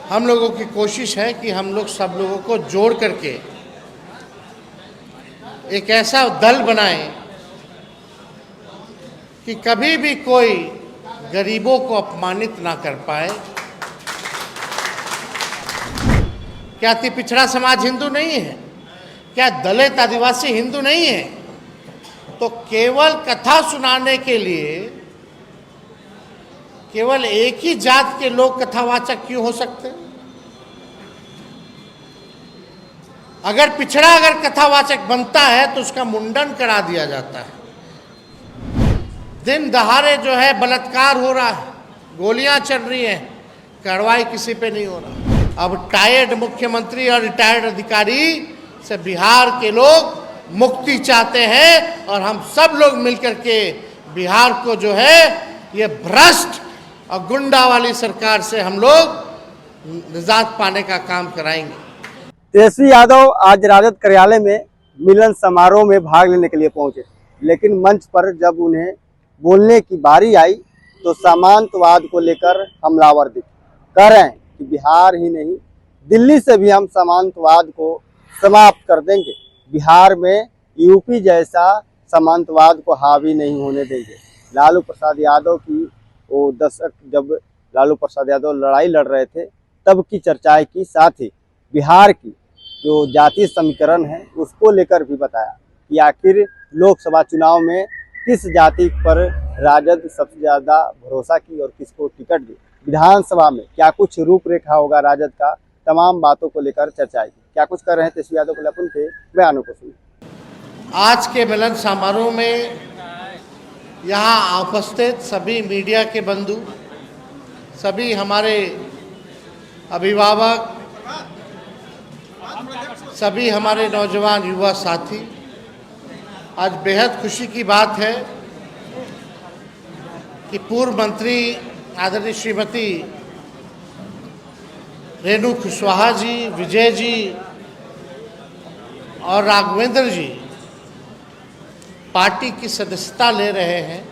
हम लोगों की कोशिश है कि हम लोग सब लोगों को जोड़ करके एक ऐसा दल बनाएं कि कभी भी कोई गरीबों को अपमानित ना कर पाए। क्या अति पिछड़ा समाज हिंदू नहीं है? क्या दलित आदिवासी हिंदू नहीं है? तो केवल कथा सुनाने के लिए केवल एक ही जात के लोग कथावाचक क्यों हो सकते? अगर पिछड़ा अगर कथावाचक बनता है तो उसका मुंडन करा दिया जाता है। दिन दहाड़े जो है बलात्कार हो रहा है, गोलियां चल रही हैं, कार्रवाई किसी पे नहीं हो रहा। अब टायर्ड मुख्यमंत्री और रिटायर्ड अधिकारी से बिहार के लोग मुक्ति चाहते हैं और हम सब लोग मिलकर के बिहार को जो है ये भ्रष्ट और गुंडा वाली सरकार से हम लोग निजात पाने का काम कराएंगे। तेजस्वी यादव आज राजद कार्यालय में मिलन समारोह में भाग लेने के लिए पहुंचे, लेकिन मंच पर जब उन्हें बोलने की बारी आई तो सामंतवाद को लेकर हमलावर दिखे। कह रहे हैं कि बिहार ही नहीं दिल्ली से भी हम सामंतवाद को समाप्त कर देंगे, बिहार में यूपी जैसा सामंतवाद को हावी नहीं होने देंगे। लालू प्रसाद यादव की वो दशक जब लालू प्रसाद यादव लड़ाई लड़ रहे थे तब की चर्चाएं की, साथ ही बिहार की जो जातीय समीकरण है उसको लेकर भी बताया कि आखिर लोकसभा चुनाव में किस जाति पर राजद सबसे ज्यादा भरोसा की और किसको टिकट दी, विधानसभा में क्या कुछ रूपरेखा होगा राजद का, तमाम बातों को लेकर चर्चा की। क्या कुछ कर रहे हैं तेजस्वी यादव को के बयानों को सुनिए। आज के मिलन समारोह में यहाँ उपस्थित सभी मीडिया के बंधु, सभी हमारे अभिभावक, सभी हमारे नौजवान युवा साथी, आज बेहद खुशी की बात है कि पूर्व मंत्री आदरणीय श्रीमती रेणु कुशवाहा जी, विजय जी और राघवेंद्र जी पार्टी की सदस्यता ले रहे हैं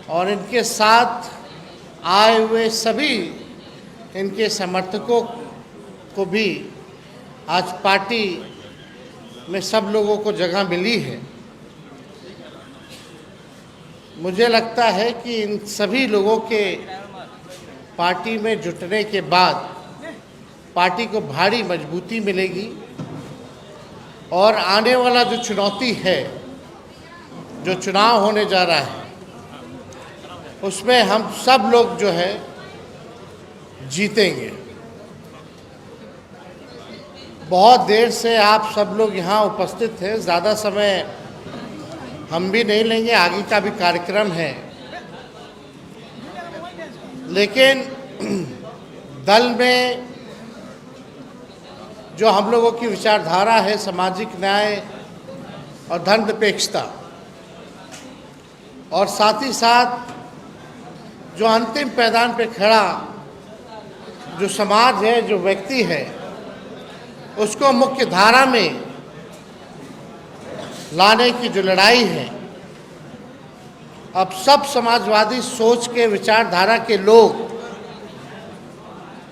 और इनके साथ आए हुए सभी इनके समर्थकों को भी आज पार्टी में सब लोगों को जगह मिली है। मुझे लगता है कि इन सभी लोगों के पार्टी में जुटने के बाद पार्टी को भारी मजबूती मिलेगी और आने वाला जो चुनौती है, जो चुनाव होने जा रहा है, उसमें हम सब लोग जो है जीतेंगे। बहुत देर से आप सब लोग यहाँ उपस्थित हैं, ज़्यादा समय हम भी नहीं लेंगे, आगे का भी कार्यक्रम है। लेकिन दल में जो हम लोगों की विचारधारा है, सामाजिक न्याय और धर्मनिरपेक्षता, और साथ ही साथ जो अंतिम पैदान पे खड़ा जो समाज है, जो व्यक्ति है, उसको मुख्य धारा में लाने की जो लड़ाई है, अब सब समाजवादी सोच के विचारधारा के लोग,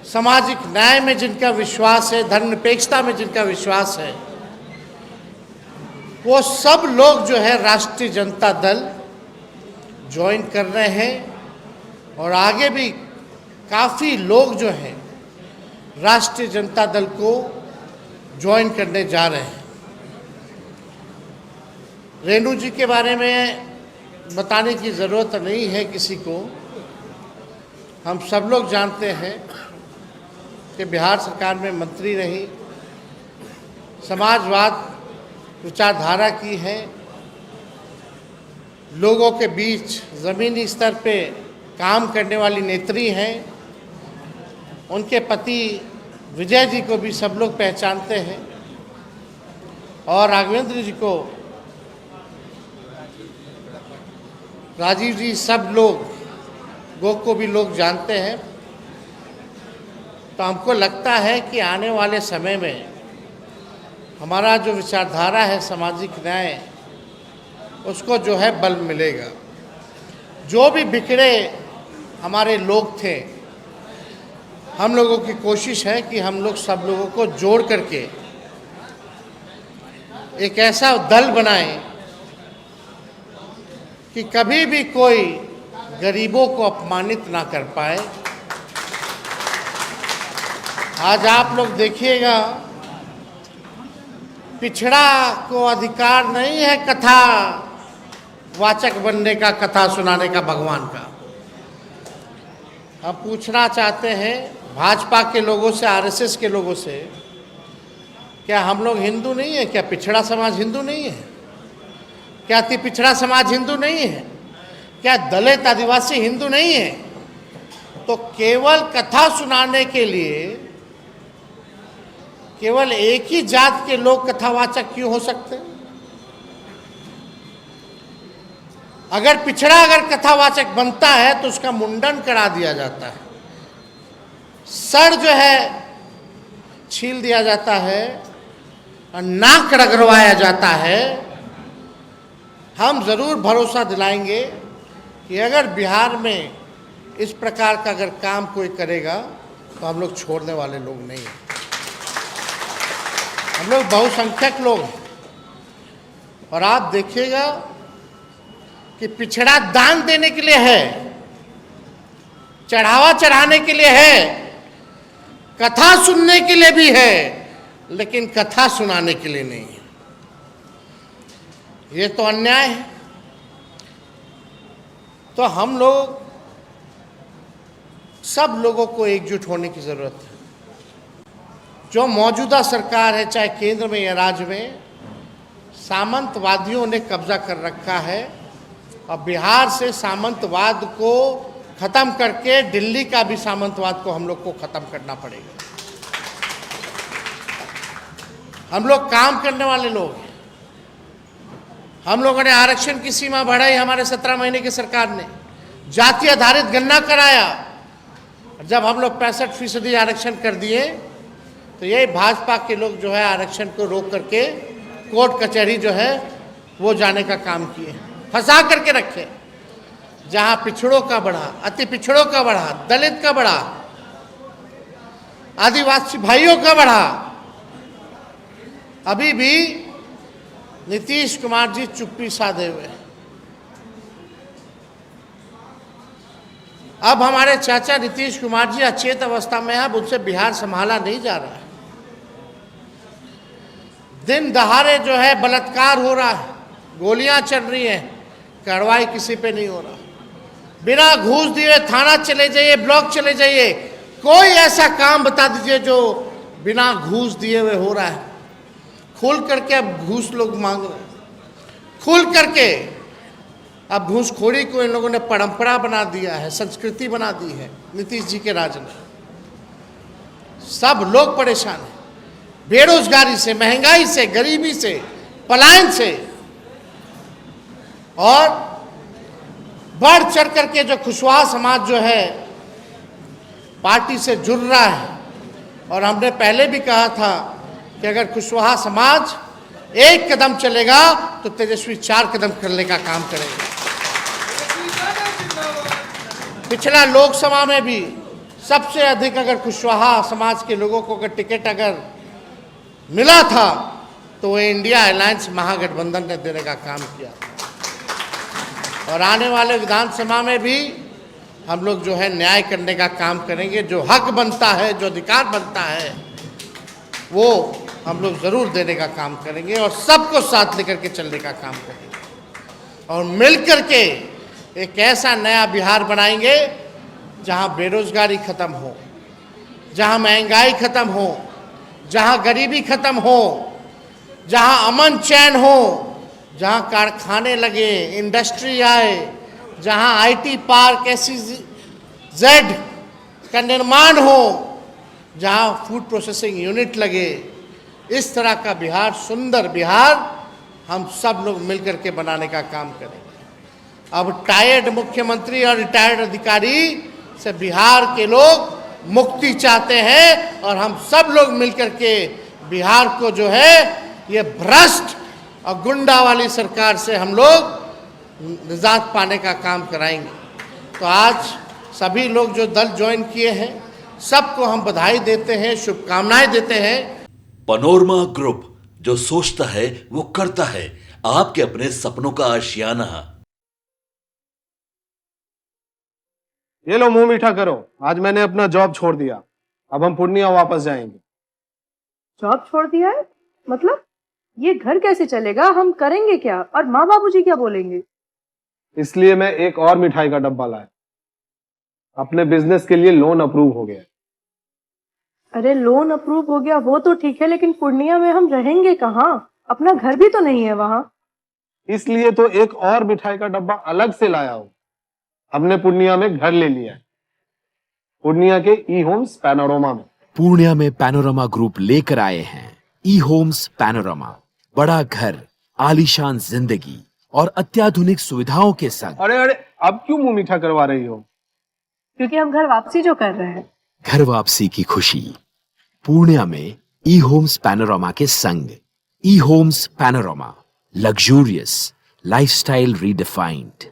सामाजिक न्याय में जिनका विश्वास है, धर्मनिरपेक्षता में जिनका विश्वास है, वो सब लोग जो है राष्ट्रीय जनता दल ज्वाइन कर रहे हैं और आगे भी काफ़ी लोग जो हैं राष्ट्रीय जनता दल को ज्वाइन करने जा रहे हैं। रेणु जी के बारे में बताने की ज़रूरत नहीं है किसी को, हम सब लोग जानते हैं कि बिहार सरकार में मंत्री रही, समाजवाद विचारधारा की है, लोगों के बीच ज़मीनी स्तर पे काम करने वाली नेत्री हैं। उनके पति विजय जी को भी सब लोग पहचानते हैं और राघवेंद्र जी को, राजीव जी, सब लोग को भी लोग जानते हैं। तो हमको लगता है कि आने वाले समय में हमारा जो विचारधारा है सामाजिक न्याय, उसको जो है बल मिलेगा। जो भी बिखरे हमारे लोग थे, हम लोगों की कोशिश है कि हम लोग सब लोगों को जोड़ करके एक ऐसा दल बनाएं कि कभी भी कोई गरीबों को अपमानित ना कर पाए। आज आप लोग देखिएगा, पिछड़ा को अधिकार नहीं है कथा वाचक बनने का, कथा सुनाने का भगवान का। हम पूछना चाहते हैं भाजपा के लोगों से, आरएसएस के लोगों से, क्या हम लोग हिंदू नहीं है? क्या पिछड़ा समाज हिंदू नहीं है? क्या अति पिछड़ा समाज हिंदू नहीं है? क्या दलित आदिवासी हिंदू नहीं है? तो केवल कथा सुनाने के लिए केवल एक ही जात के लोग कथावाचक क्यों हो सकते? अगर पिछड़ा अगर कथावाचक बनता है तो उसका मुंडन करा दिया जाता है, सर जो है छील दिया जाता है और नाक रगड़वाया जाता है। हम जरूर भरोसा दिलाएंगे कि अगर बिहार में इस प्रकार का अगर काम कोई करेगा तो हम लोग छोड़ने वाले लोग नहीं हैं। हम लोग बहुसंख्यक लोग हैं और आप देखिएगा कि पिछड़ा दान देने के लिए है, चढ़ावा चढ़ाने के लिए है, कथा सुनने के लिए भी है, लेकिन कथा सुनाने के लिए नहीं है। ये तो अन्याय है। तो हम लोग सब लोगों को एकजुट होने की जरूरत है। जो मौजूदा सरकार है, चाहे केंद्र में या राज्य में, सामंतवादियों ने कब्जा कर रखा है और बिहार से सामंतवाद को खत्म करके दिल्ली का भी सामंतवाद को हम लोग को खत्म करना पड़ेगा। हम लोग काम करने वाले लोग हैं। हम लोगों ने आरक्षण की सीमा बढ़ाई, हमारे 17 महीने की सरकार ने जाति आधारित गणना कराया। जब हम लोग 65% आरक्षण कर दिए तो यही भाजपा के लोग जो है आरक्षण को रोक करके कोर्ट कचहरी जो है वो जाने का काम किए, फंसा करके रखे। जहां पिछड़ों का बढ़ा, अति पिछड़ों का बढ़ा, दलित का बढ़ा, आदिवासी भाइयों का बढ़ा, अभी भी नीतीश कुमार जी चुप्पी साधे हुए। अब हमारे चाचा नीतीश कुमार जी अचेत अवस्था में है, अब उनसे बिहार संभाला नहीं जा रहा है। दिन दहाड़े जो है बलात्कार हो रहा है, गोलियां चल रही हैं, कार्रवाई किसी पे नहीं हो रहा। बिना घूस दिए थाना चले जाइए, ब्लॉक चले जाइए, कोई ऐसा काम बता दीजिए जो बिना घूस दिए हुए हो रहा है। खुल करके अब घूस लोग मांग रहे हैं, खुल करके अब घूसखोरी को इन लोगों ने परंपरा बना दिया है, संस्कृति बना दी है नीतीश जी के राज में। सब लोग परेशान हैं, बेरोजगारी से, महंगाई से, गरीबी से, पलायन से। और बढ़ चढ़ करके जो कुशवाहा समाज जो है पार्टी से जुड़ रहा है, और हमने पहले भी कहा था कि अगर कुशवाहा समाज एक कदम चलेगा तो तेजस्वी 4 कदम करने का काम करेगा। पिछला लोकसभा में भी सबसे अधिक अगर कुशवाहा समाज के लोगों को अगर टिकट अगर मिला था तो वो इंडिया अलायंस महागठबंधन ने देने का काम किया। और आने वाले विधानसभा में भी हम लोग जो है न्याय करने का काम करेंगे। जो हक बनता है, जो अधिकार बनता है, वो हम लोग ज़रूर देने का काम करेंगे और सबको साथ लेकर के चलने का काम करेंगे। और मिल करके एक ऐसा नया बिहार बनाएंगे जहाँ बेरोजगारी खत्म हो, जहाँ महंगाई खत्म हो, जहाँ गरीबी खत्म हो, जहाँ अमन चैन हो, जहाँ कारखाने लगे, इंडस्ट्री आए, जहाँ आईटी पार्क SEZ का निर्माण हो, जहाँ फूड प्रोसेसिंग यूनिट लगे। इस तरह का बिहार, सुंदर बिहार हम सब लोग मिलकर के बनाने का काम करेंगे। अब टायर्ड मुख्यमंत्री और रिटायर्ड अधिकारी से बिहार के लोग मुक्ति चाहते हैं और हम सब लोग मिलकर के बिहार को जो है ये भ्रष्ट और गुंडा वाली सरकार से हम लोग निजात पाने का काम कराएंगे। तो आज सभी लोग जो दल ज्वाइन किए हैं, सबको हम बधाई देते हैं, शुभकामनाएं देते हैं। पनोरमा ग्रुप, जो सोचता है वो करता है। आपके अपने सपनों का आशियाना। ये लो मुंह मीठा करो, आज मैंने अपना जॉब छोड़ दिया। अब हम पूर्णिया वापस जाएंगे। जॉब छोड़ दिया है? मतलब ये घर कैसे चलेगा? हम करेंगे क्या? और माँ बाबूजी क्या बोलेंगे? इसलिए मैं एक और मिठाई का डब्बा लाया। अपने बिजनेस के लिए लोन अप्रूव हो गया। अरे लोन अप्रूव हो गया वो तो ठीक है, लेकिन पूर्णिया में हम रहेंगे कहाँ? अपना घर भी तो नहीं है वहां। इसलिए तो एक और मिठाई का डब्बा अलग से लाया हूं। हमने पूर्णिया में घर ले लिया है, पूर्णिया के ई होम्स पैनोरमा में। पूर्णिया में पैनोरमा ग्रुप लेकर आए हैं ई होम्स पैनोरमा। बड़ा घर, आलीशान जिंदगी और अत्याधुनिक सुविधाओं के संग। अरे अरे, अब क्यों मुंह मीठा करवा रही हो? क्योंकि हम घर वापसी जो कर रहे हैं। घर वापसी की खुशी पूर्णिया में ई होम्स पैनोरमा के संग। E Homes Panorama, luxurious lifestyle redefined.